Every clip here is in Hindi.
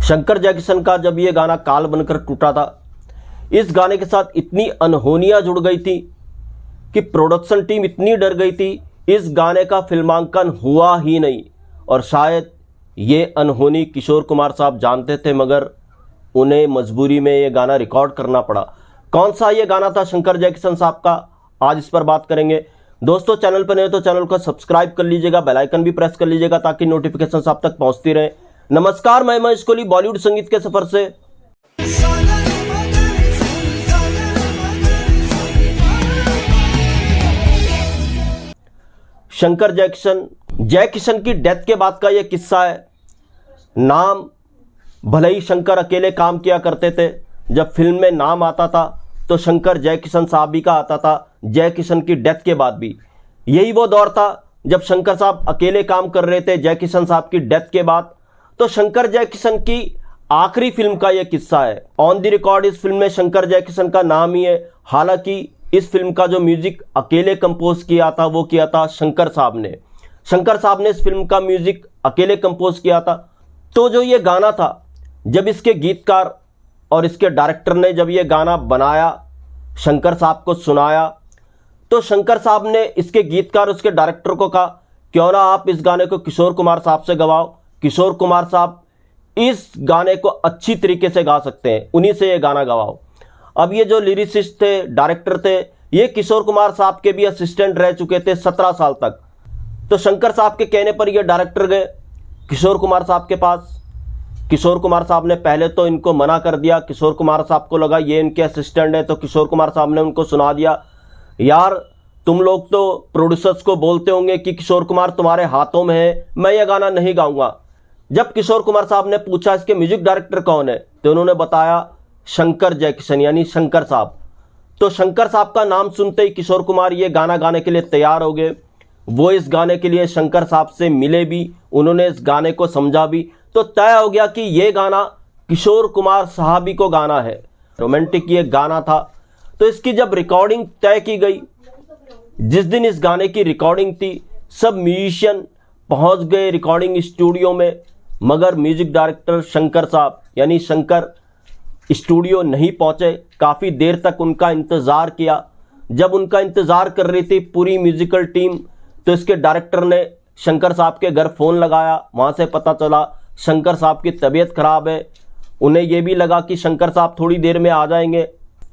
शंकर जयकिशन का जब ये गाना काल बनकर टूटा था, इस गाने के साथ इतनी अनहोनियां जुड़ गई थी कि प्रोडक्शन टीम इतनी डर गई थी, इस गाने का फिल्मांकन हुआ ही नहीं। और शायद ये अनहोनी किशोर कुमार साहब जानते थे, मगर उन्हें मजबूरी में ये गाना रिकॉर्ड करना पड़ा। कौन सा ये गाना था शंकर जयकिशन साहब का, आज इस पर बात करेंगे। दोस्तों, चैनल पर नए तो चैनल को सब्सक्राइब कर लीजिएगा, बेल आइकन भी प्रेस कर लीजिएगा ताकि नोटिफिकेशन आप तक पहुंचती रहे। नमस्कार, मैं महेश कोहली बॉलीवुड संगीत के सफर से। शंकर जयकिशन की डेथ के बाद का यह किस्सा है। नाम भले ही शंकर अकेले काम किया करते थे, जब फिल्म में नाम आता था तो शंकर जयकिशन साहब ही का आता था, जयकिशन की डेथ के बाद भी। यही वो दौर था जब शंकर साहब अकेले काम कर रहे थे जयकिशन साहब की डेथ के बाद। तो शंकर जयकिशन की आखिरी फिल्म का यह किस्सा है। ऑन द रिकॉर्ड इस फिल्म में शंकर जयकिशन का नाम ही है। हालांकि इस फिल्म का जो म्यूजिक अकेले कंपोज किया था वो किया था शंकर साहब ने। शंकर साहब ने इस फिल्म का म्यूजिक अकेले कंपोज किया था। तो जो ये गाना था, जब इसके गीतकार और इसके डायरेक्टर ने जब ये गाना बनाया, शंकर साहब को सुनाया, तो शंकर साहब ने इसके गीतकार उसके डायरेक्टर को कहा, क्यों ना आप इस गाने को किशोर कुमार साहब से गवाओ। किशोर कुमार साहब इस गाने को अच्छी तरीके से गा सकते हैं, उन्हीं से ये गाना गवाओ। अब ये जो लिरिसिस्ट थे, डायरेक्टर थे, ये किशोर कुमार साहब के भी असिस्टेंट रह चुके थे 17 साल तक। तो शंकर साहब के कहने पर ये डायरेक्टर गए किशोर कुमार साहब के पास। किशोर कुमार साहब ने पहले तो इनको मना कर दिया। किशोर कुमार साहब को लगा ये इनके असिस्टेंट है, तो किशोर कुमार साहब ने उनको सुना दिया, यार तुम लोग तो प्रोड्यूसर्स को बोलते होंगे कि किशोर कुमार तुम्हारे हाथों में है, मैं ये गाना नहीं गाऊंगा। जब किशोर कुमार साहब ने पूछा इसके म्यूजिक डायरेक्टर कौन है, तो उन्होंने बताया शंकर जयकिशन यानी शंकर साहब। तो शंकर साहब का नाम सुनते ही किशोर कुमार ये गाना गाने के लिए तैयार हो गए। वो इस गाने के लिए शंकर साहब से मिले भी, उन्होंने इस गाने को समझा भी। तो तय हो गया कि ये गाना किशोर कुमार साहब ही को गाना है। रोमांटिक ये गाना था। तो इसकी जब रिकॉर्डिंग तय की गई, जिस दिन इस गाने की रिकॉर्डिंग थी, सब म्यूजिशियन पहुंच गए रिकॉर्डिंग स्टूडियो में, मगर म्यूजिक डायरेक्टर शंकर साहब यानी शंकर स्टूडियो नहीं पहुंचे। काफ़ी देर तक उनका इंतज़ार किया। जब उनका इंतज़ार कर रही थी पूरी म्यूजिकल टीम, तो इसके डायरेक्टर ने शंकर साहब के घर फ़ोन लगाया। वहाँ से पता चला शंकर साहब की तबीयत ख़राब है। उन्हें यह भी लगा कि शंकर साहब थोड़ी देर में आ जाएंगे,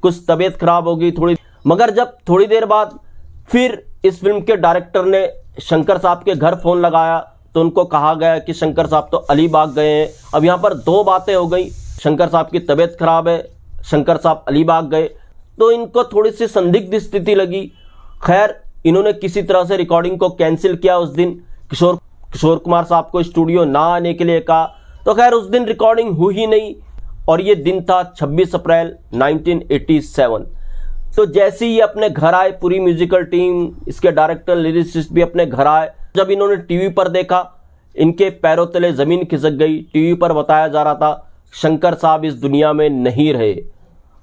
कुछ तबीयत ख़राब होगी थोड़ी। मगर जब थोड़ी देर बाद फिर इस फिल्म के डायरेक्टर ने शंकर साहब के घर फ़ोन लगाया, तो उनको कहा गया कि शंकर साहब तो अलीबाग गए हैं। अब यहाँ पर दो बातें हो गई, शंकर साहब की तबीयत खराब है, शंकर साहब अलीबाग गए, तो इनको थोड़ी सी संदिग्ध स्थिति लगी। खैर, इन्होंने किसी तरह से रिकॉर्डिंग को कैंसिल किया। उस दिन किशोर कुमार साहब को स्टूडियो ना आने के लिए कहा। तो खैर उस दिन रिकॉर्डिंग हुई ही नहीं। और ये दिन था 26 अप्रैल 1987। तो जैसे ही अपने घर आए, पूरी म्यूजिकल टीम, इसके डायरेक्टर, लिरिसिस्ट भी अपने घर आए। जब इन्होंने टीवी पर देखा, इनके पैरों तले जमीन खिसक गई। टीवी पर बताया जा रहा था शंकर साहब इस दुनिया में नहीं रहे।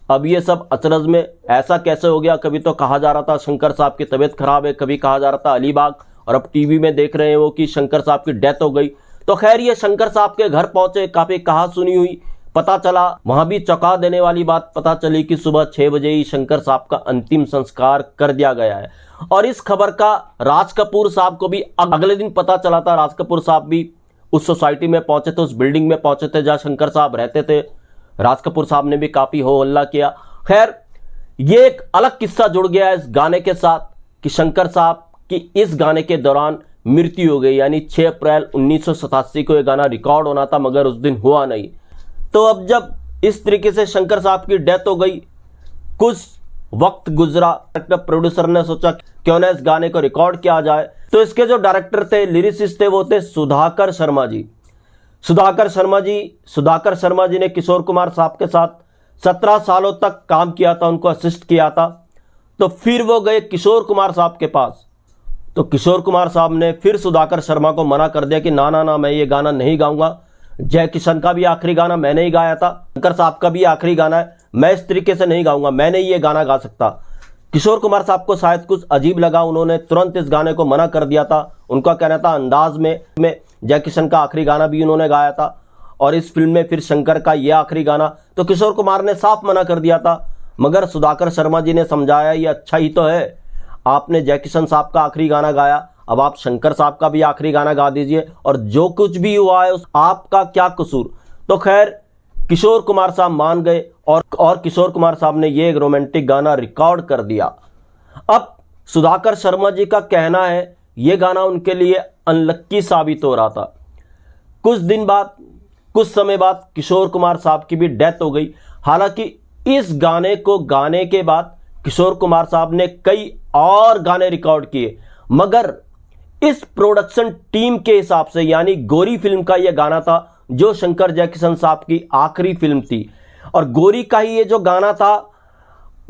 अब ये सब अचरज में ऐसा कैसे हो गया। कभी तो कहा जा रहा था शंकर साहब की तबीयत खराब है, कभी कहा जा रहा था अलीबाग, और अब टीवी में देख रहे हैं वो कि शंकर साहब की डेथ हो गई। तो खैर ये शंकर साहब के घर पहुंचे, काफी कहा सुनी हुई पता चला। वहां भी चौंका देने वाली बात पता चली कि सुबह 6 बजे ही शंकर साहब का अंतिम संस्कार कर दिया गया है। और इस खबर का राज कपूर साहब को भी अगले दिन पता चला था। राज कपूर साहब भी उस सोसाइटी में पहुंचे थे, उस बिल्डिंग में पहुंचे थे जहां शंकर साहब रहते थे। राज कपूर साहब ने भी काफी हो हल्ला किया। खैर, ये एक अलग किस्सा जुड़ गया है इस गाने के साथ कि शंकर साहब की इस गाने के दौरान मृत्यु हो गई, यानी 6 अप्रैल 1987 को यह गाना रिकॉर्ड होना था, मगर उस दिन हुआ नहीं। तो अब जब इस तरीके से शंकर साहब की डेथ हो गई, कुछ वक्त गुजरा, प्रोड्यूसर ने सोचा क्यों ना इस गाने को रिकॉर्ड किया जाए। तो इसके जो डायरेक्टर थे, लिरिसिस्ट थे, वो थे सुधाकर शर्मा जी। सुधाकर शर्मा जी ने किशोर कुमार साहब के साथ 17 सालों तक काम किया था, उनको असिस्ट किया था। तो फिर वो गए किशोर कुमार साहब के पास। तो किशोर कुमार साहब ने फिर सुधाकर शर्मा को मना कर दिया कि ना ना ना, मैं ये गाना नहीं गाऊंगा। जयकिशन का भी आखिरी गाना मैंने ही गाया था, शंकर साहब का भी आखिरी गाना है, मैं इस तरीके से नहीं गाऊंगा, मैं नहीं ये गाना गा सकता। किशोर कुमार साहब को शायद कुछ अजीब लगा, उन्होंने तुरंत इस गाने को मना कर दिया था। उनका कहना था अंदाज में जयकिशन का आखिरी गाना भी उन्होंने गाया था। और इस फिल्म में फिर शंकर का ये आखिरी गाना, तो किशोर कुमार ने साफ मना कर दिया था। मगर सुधाकर शर्मा जी ने समझाया ये अच्छा ही तो है, आपने जय किशन साहब का आखिरी गाना गाया, अब आप शंकर साहब का भी आखिरी गाना गा दीजिए और जो कुछ भी हुआ है उस आपका क्या कसूर। तो खैर किशोर कुमार साहब मान गए और किशोर कुमार साहब ने ये एक रोमांटिक गाना रिकॉर्ड कर दिया। अब सुधाकर शर्मा जी का कहना है ये गाना उनके लिए अनलक्की साबित हो रहा था। कुछ समय बाद किशोर कुमार साहब की भी डेथ हो गई। हालांकि इस गाने को गाने के बाद किशोर कुमार साहब ने कई और गाने रिकॉर्ड किए, मगर इस प्रोडक्शन टीम के हिसाब से, यानी गोरी फिल्म का यह गाना था जो शंकर जयकिशन साहब की आखिरी फिल्म थी, और गोरी का ही ये जो गाना था,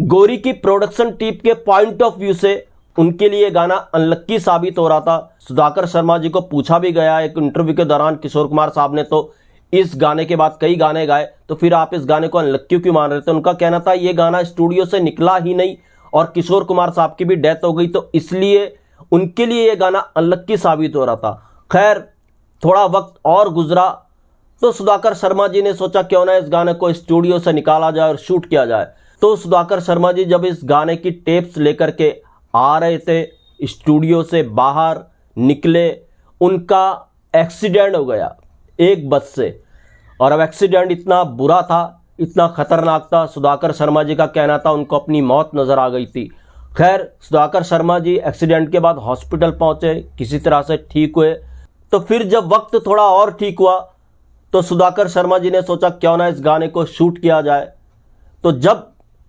गोरी की प्रोडक्शन टीम के पॉइंट ऑफ व्यू से उनके लिए गाना अनलक्की साबित हो रहा था। सुधाकर शर्मा जी को पूछा भी गया एक इंटरव्यू के दौरान, किशोर कुमार साहब ने तो इस गाने के बाद कई गाने गाए, तो फिर आप इस गाने को अनलक्की क्यों मान रहे थे। उनका कहना था ये गाना स्टूडियो से निकला ही नहीं और किशोर कुमार साहब की भी डेथ हो गई, तो इसलिए उनके लिए ये गाना अनलक्की साबित हो रहा था। खैर थोड़ा वक्त और गुजरा तो सुधाकर शर्मा जी ने सोचा क्यों ना इस गाने को स्टूडियो से निकाला जाए और शूट किया जाए। तो सुधाकर शर्मा जी जब इस गाने की टेप्स लेकर के आ रहे थे, स्टूडियो से बाहर निकले, उनका एक्सीडेंट हो गया एक बस से। और अब एक्सीडेंट इतना बुरा था, इतना खतरनाक था, सुधाकर शर्मा जी का कहना था उनको अपनी मौत नजर आ गई थी। खैर सुधाकर शर्मा जी एक्सीडेंट के बाद हॉस्पिटल पहुंचे, किसी तरह से ठीक हुए। तो फिर जब वक्त थोड़ा और ठीक हुआ तो सुधाकर शर्मा जी ने सोचा क्यों ना इस गाने को शूट किया जाए। तो जब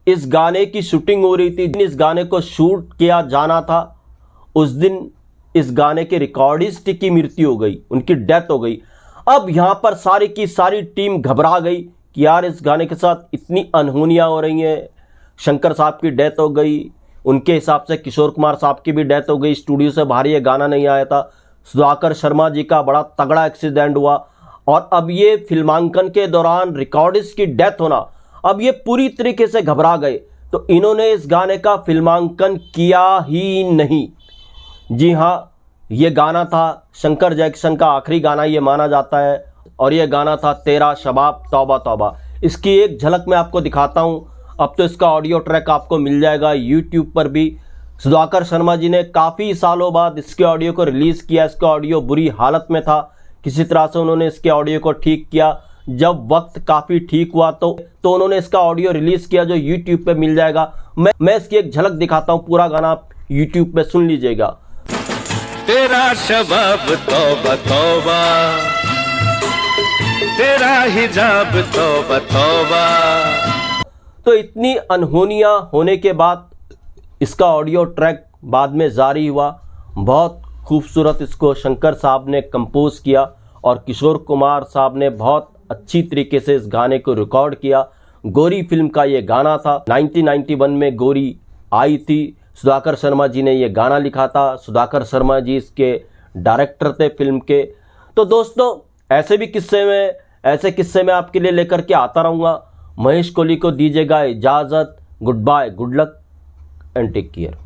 इस गाने की शूटिंग हो रही थी, इस गाने को शूट किया जाना था, उस दिन इस गाने के रिकॉर्डिस्ट की मृत्यु हो गई, उनकी डेथ हो गई। अब यहां पर सारी की सारी टीम घबरा गई कि यार इस गाने के साथ इतनी अनहोनियां हो रही हैं। शंकर साहब की डेथ हो गई, उनके हिसाब से किशोर कुमार साहब की भी डेथ हो गई, स्टूडियो से बाहर ये गाना नहीं आया था, सुधाकर शर्मा जी का बड़ा तगड़ा एक्सीडेंट हुआ, और अब ये फिल्मांकन के दौरान रिकॉर्डिस्ट की डेथ होना, अब ये पूरी तरीके से घबरा गए। तो इन्होंने इस गाने का फिल्मांकन किया ही नहीं। जी हाँ, ये गाना था शंकर जयकिशन का आखिरी गाना ये माना जाता है, और ये गाना था तेरा शबाब तौबा तौबा। इसकी एक झलक मैं आपको दिखाता हूँ। अब तो इसका ऑडियो ट्रैक आपको मिल जाएगा यूट्यूब पर भी। सुधाकर शर्मा जी ने काफ़ी सालों बाद इसके ऑडियो को रिलीज़ किया। इसका ऑडियो बुरी हालत में था, किसी तरह से उन्होंने इसके ऑडियो को ठीक किया। जब वक्त काफ़ी ठीक हुआ तो उन्होंने इसका ऑडियो रिलीज़ किया जो यूट्यूब पे मिल जाएगा। मैं इसकी एक झलक दिखाता हूँ, पूरा गाना आप यूट्यूब पे सुन लीजिएगा। तेरा शबाब तौबा तौबा, तेरा हिजाब तौबा तौबा। तो इतनी अनहोनियां होने के बाद इसका ऑडियो ट्रैक बाद में जारी हुआ। बहुत खूबसूरत इसको शंकर साहब ने कंपोज किया और किशोर कुमार साहब ने बहुत अच्छी तरीके से इस गाने को रिकॉर्ड किया। गोरी फिल्म का ये गाना था। 1991 में गोरी आई थी। सुधाकर शर्मा जी ने ये गाना लिखा था। सुधाकर शर्मा जी इसके डायरेक्टर थे फिल्म के। तो दोस्तों ऐसे किस्से में आपके लिए लेकर के आता रहूँगा। महेश कोहली को दीजिएगा इजाज़त। Goodbye, good luck and take care.